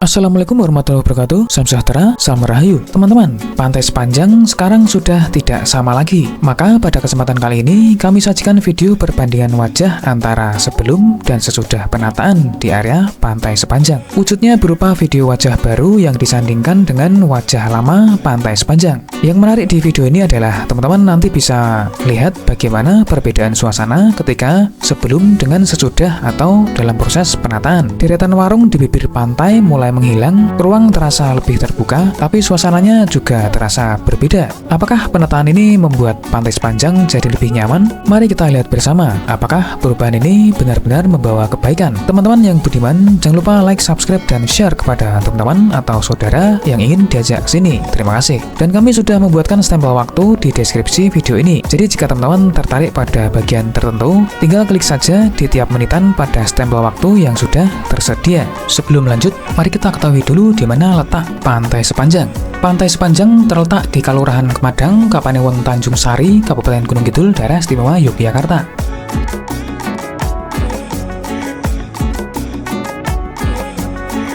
Assalamualaikum warahmatullahi wabarakatuh. Salam sejahtera, salam rahayu. Teman-teman, pantai sepanjang sekarang sudah tidak sama lagi. Maka pada kesempatan kali ini kami sajikan video perbandingan wajah antara sebelum dan sesudah penataan di area pantai sepanjang. Wujudnya berupa video wajah baru yang disandingkan dengan wajah lama pantai sepanjang. Yang menarik di video ini adalah teman-teman nanti bisa lihat bagaimana perbedaan suasana ketika sebelum dengan sesudah atau dalam proses penataan. Deretan warung di bibir pantai mulai menghilang, ruang terasa lebih terbuka, tapi suasananya juga terasa berbeda. Apakah penataan ini membuat pantai sepanjang jadi lebih nyaman? Mari kita lihat bersama, apakah perubahan ini benar-benar membawa kebaikan. Teman-teman yang budiman, jangan lupa like, subscribe, dan share kepada teman-teman atau saudara yang ingin diajak ke sini. Terima kasih. Dan kami sudah membuatkan stempel waktu di deskripsi video ini. Jadi jika teman-teman tertarik pada bagian tertentu, tinggal klik saja di tiap menitan pada stempel waktu yang sudah tersedia. Sebelum lanjut, mari kita ketahui dulu di mana letak pantai sepanjang. Pantai sepanjang terletak di Kelurahan Kemadang, Kapanewon Tanjung Sari, Kabupaten Gunung Kidul, Daerah Istimewa Yogyakarta.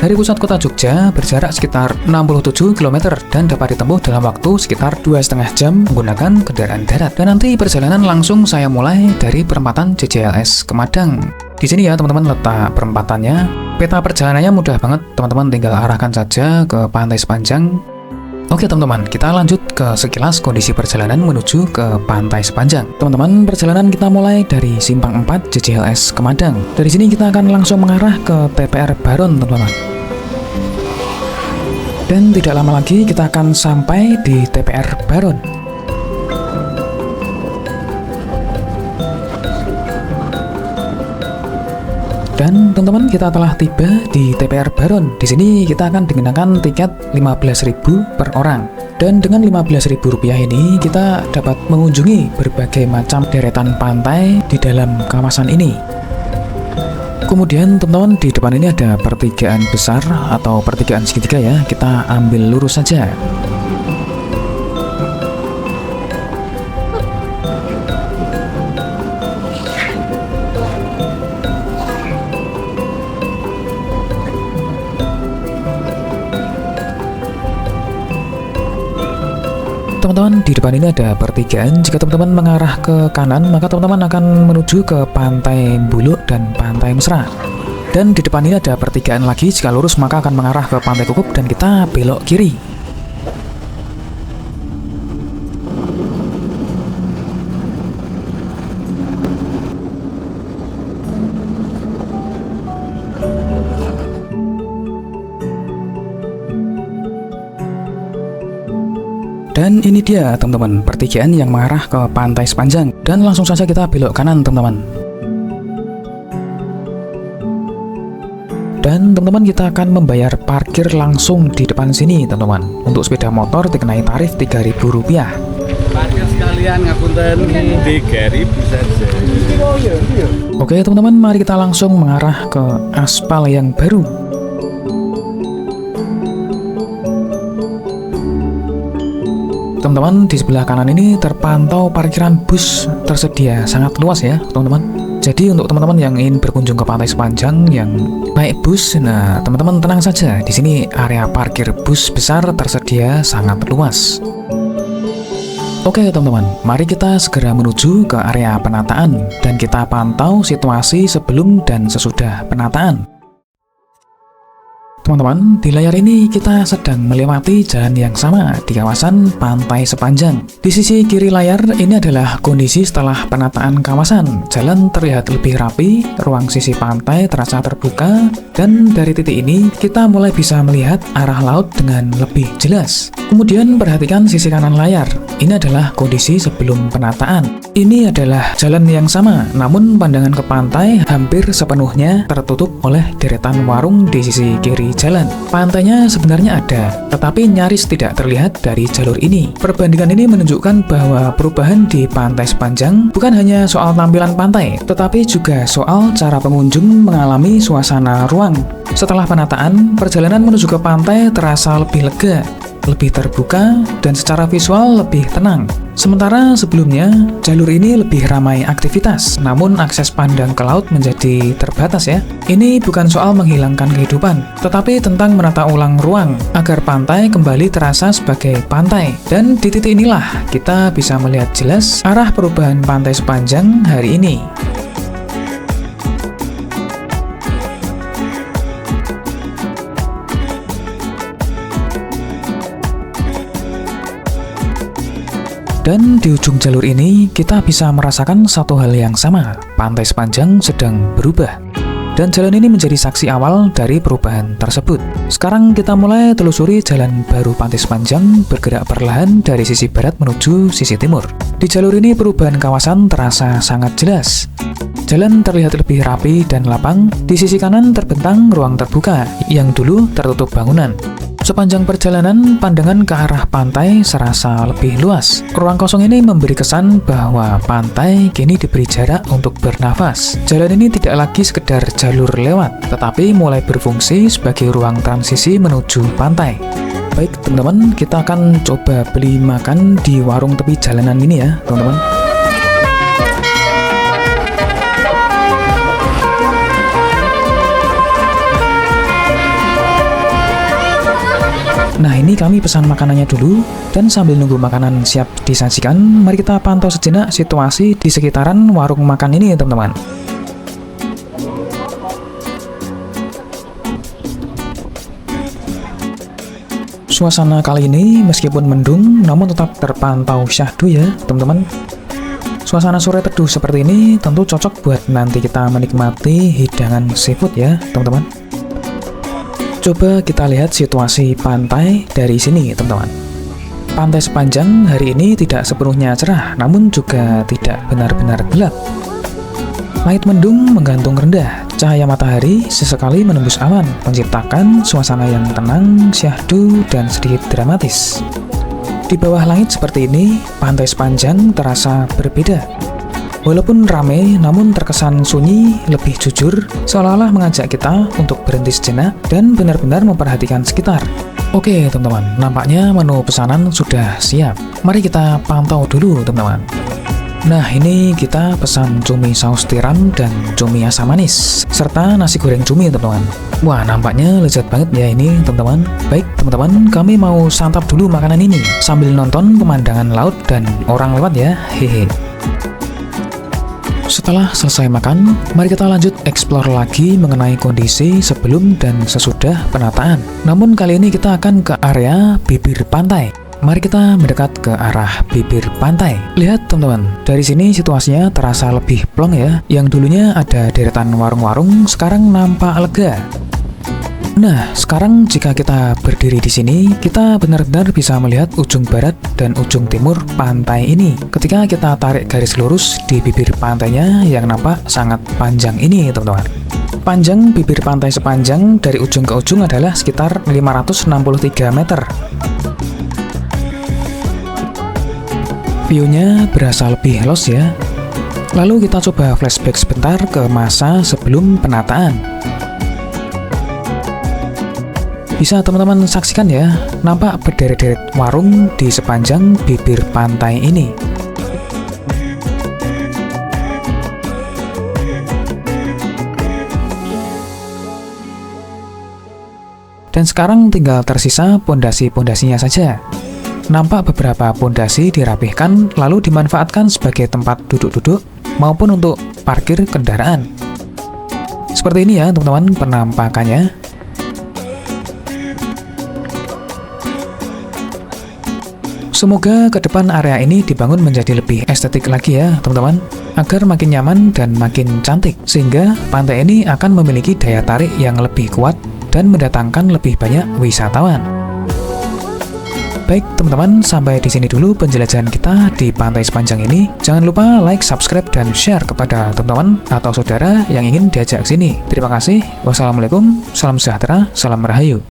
Dari pusat kota Jogja berjarak sekitar 67 km dan dapat ditempuh dalam waktu sekitar 2,5 jam menggunakan kendaraan darat. Dan nanti perjalanan langsung saya mulai dari perempatan JJLS Kemadang. Di sini ya teman-teman letak perempatannya. Peta perjalanannya mudah banget, teman-teman tinggal arahkan saja ke pantai sepanjang. Oke teman-teman, kita lanjut ke sekilas kondisi perjalanan menuju ke pantai sepanjang. Teman-teman, perjalanan kita mulai dari Simpang 4 JJLS Kemadang. Dari sini kita akan langsung mengarah ke TPR Baron, teman-teman. Dan tidak lama lagi kita akan sampai di TPR Baron. Dan teman-teman, kita telah tiba di TPR Baron. Di sini kita akan dikenakan tiket 15.000 per orang. Dan dengan Rp15.000 ini kita dapat mengunjungi berbagai macam deretan pantai di dalam kawasan ini. Kemudian teman-teman, di depan ini ada pertigaan besar atau pertigaan segitiga ya. Kita ambil lurus saja. Teman-teman, di depan ini ada pertigaan. Jika teman-teman mengarah ke kanan, maka teman-teman akan menuju ke Pantai Buluk dan Pantai Mesra. Dan di depan ini ada pertigaan lagi. Jika lurus, maka akan mengarah ke Pantai Kukup dan kita belok kiri. Dan ini dia teman-teman, pertigaan yang mengarah ke pantai sepanjang. Dan langsung saja kita belok kanan teman-teman. Dan teman-teman, kita akan membayar parkir langsung di depan sini teman-teman. Untuk sepeda motor dikenai tarif Rp3.000. Parkir sekalian ngapunten Rp3.000 saja. Oke teman-teman, mari kita langsung mengarah ke aspal yang baru. Teman-teman, di sebelah kanan ini terpantau parkiran bus tersedia sangat luas ya teman-teman. Jadi untuk teman-teman yang ingin berkunjung ke pantai sepanjang yang naik bus, nah teman-teman tenang saja, di sini area parkir bus besar tersedia sangat luas. Oke teman-teman, mari kita segera menuju ke area penataan dan kita pantau situasi sebelum dan sesudah penataan. Teman-teman, di layar ini kita sedang melewati jalan yang sama di kawasan pantai sepanjang. Di sisi kiri layar ini adalah kondisi setelah penataan kawasan. Jalan terlihat lebih rapi, ruang sisi pantai terasa terbuka, dan dari titik ini kita mulai bisa melihat arah laut dengan lebih jelas. Kemudian perhatikan sisi kanan layar. Ini adalah kondisi sebelum penataan. Ini adalah jalan yang sama, namun pandangan ke pantai hampir sepenuhnya tertutup oleh deretan warung di sisi kiri jalan. Pantainya sebenarnya ada, tetapi nyaris tidak terlihat dari jalur ini. Perbandingan ini menunjukkan bahwa perubahan di pantai sepanjang bukan hanya soal tampilan pantai, tetapi juga soal cara pengunjung mengalami suasana ruang. Setelah penataan, perjalanan menuju ke pantai terasa lebih lega. lebih terbuka, dan secara visual lebih tenang. Sementara sebelumnya, jalur ini lebih ramai aktivitas, namun akses pandang ke laut menjadi terbatas ya. Ini bukan soal menghilangkan kehidupan, tetapi tentang menata ulang ruang, agar pantai kembali terasa sebagai pantai. Dan di titik inilah, kita bisa melihat jelas arah perubahan Pantai Sepanjang hari ini. Dan di ujung jalur ini, kita bisa merasakan satu hal yang sama. Pantai Sepanjang sedang berubah. Dan jalan ini menjadi saksi awal dari perubahan tersebut. Sekarang kita mulai telusuri jalan baru Pantai Sepanjang bergerak perlahan dari sisi barat menuju sisi timur. Di jalur ini perubahan kawasan terasa sangat jelas. Jalan terlihat lebih rapi dan lapang. Di sisi kanan terbentang ruang terbuka yang dulu tertutup bangunan. Sepanjang perjalanan, pandangan ke arah pantai serasa lebih luas. Ruang kosong ini memberi kesan bahwa pantai kini diberi jarak untuk bernafas. Jalan ini tidak lagi sekedar jalur lewat, tetapi mulai berfungsi sebagai ruang transisi menuju pantai. Baik teman-teman, kita akan coba beli makan di warung tepi jalanan ini ya teman-teman. Nah, ini kami pesan makanannya dulu, dan sambil nunggu makanan siap disajikan, mari kita pantau sejenak situasi di sekitaran warung makan ini, teman-teman. Suasana kali ini meskipun mendung, namun tetap terpantau syahdu ya, teman-teman. Suasana sore teduh seperti ini tentu cocok buat nanti kita menikmati hidangan seafood ya, teman-teman. Coba kita lihat situasi pantai dari sini, teman-teman. Pantai Sepanjang hari ini tidak sepenuhnya cerah, namun juga tidak benar-benar gelap. Langit mendung menggantung rendah, cahaya matahari sesekali menembus awan, menciptakan suasana yang tenang, syahdu, dan sedikit dramatis. Di bawah langit seperti ini, Pantai Sepanjang terasa berbeda. Walaupun ramai, namun terkesan sunyi, lebih jujur, seolah-olah mengajak kita untuk berhenti sejenak dan benar-benar memperhatikan sekitar. Oke teman-teman, nampaknya menu pesanan sudah siap. Mari kita pantau dulu teman-teman. Nah, ini kita pesan cumi saus tiram dan cumi asam manis, serta nasi goreng cumi teman-teman. Wah, nampaknya lezat banget ya ini teman-teman. Baik teman-teman, kami mau santap dulu makanan ini, sambil nonton pemandangan laut dan orang lewat ya, hehe. Setelah selesai makan, mari kita lanjut explore lagi mengenai kondisi sebelum dan sesudah penataan. Namun kali ini kita akan ke area bibir pantai. Mari kita mendekat ke arah bibir pantai. Lihat teman-teman, dari sini situasinya terasa lebih plong ya. Yang dulunya ada deretan warung-warung, sekarang nampak lega. Nah, sekarang jika kita berdiri di sini, kita benar-benar bisa melihat ujung barat dan ujung timur pantai ini. Ketika kita tarik garis lurus di bibir pantainya yang nampak sangat panjang ini, teman-teman. Panjang bibir Pantai Sepanjang dari ujung ke ujung adalah sekitar 563 meter. View-nya berasa lebih luas ya. Lalu kita coba flashback sebentar ke masa sebelum penataan. Bisa teman-teman saksikan ya, nampak berderet-deret warung di sepanjang bibir pantai ini. Dan sekarang tinggal tersisa pondasi-pondasinya saja. Nampak beberapa pondasi dirapihkan lalu dimanfaatkan sebagai tempat duduk-duduk maupun untuk parkir kendaraan. Seperti ini ya teman-teman penampakannya. Semoga ke depan area ini dibangun menjadi lebih estetik lagi ya teman-teman, agar makin nyaman dan makin cantik, sehingga pantai ini akan memiliki daya tarik yang lebih kuat dan mendatangkan lebih banyak wisatawan. Baik teman-teman, sampai di sini dulu penjelajahan kita di Pantai Sepanjang ini. Jangan lupa like, subscribe, dan share kepada teman-teman atau saudara yang ingin diajak ke sini. Terima kasih. Wassalamualaikum, salam sejahtera, salam rahayu.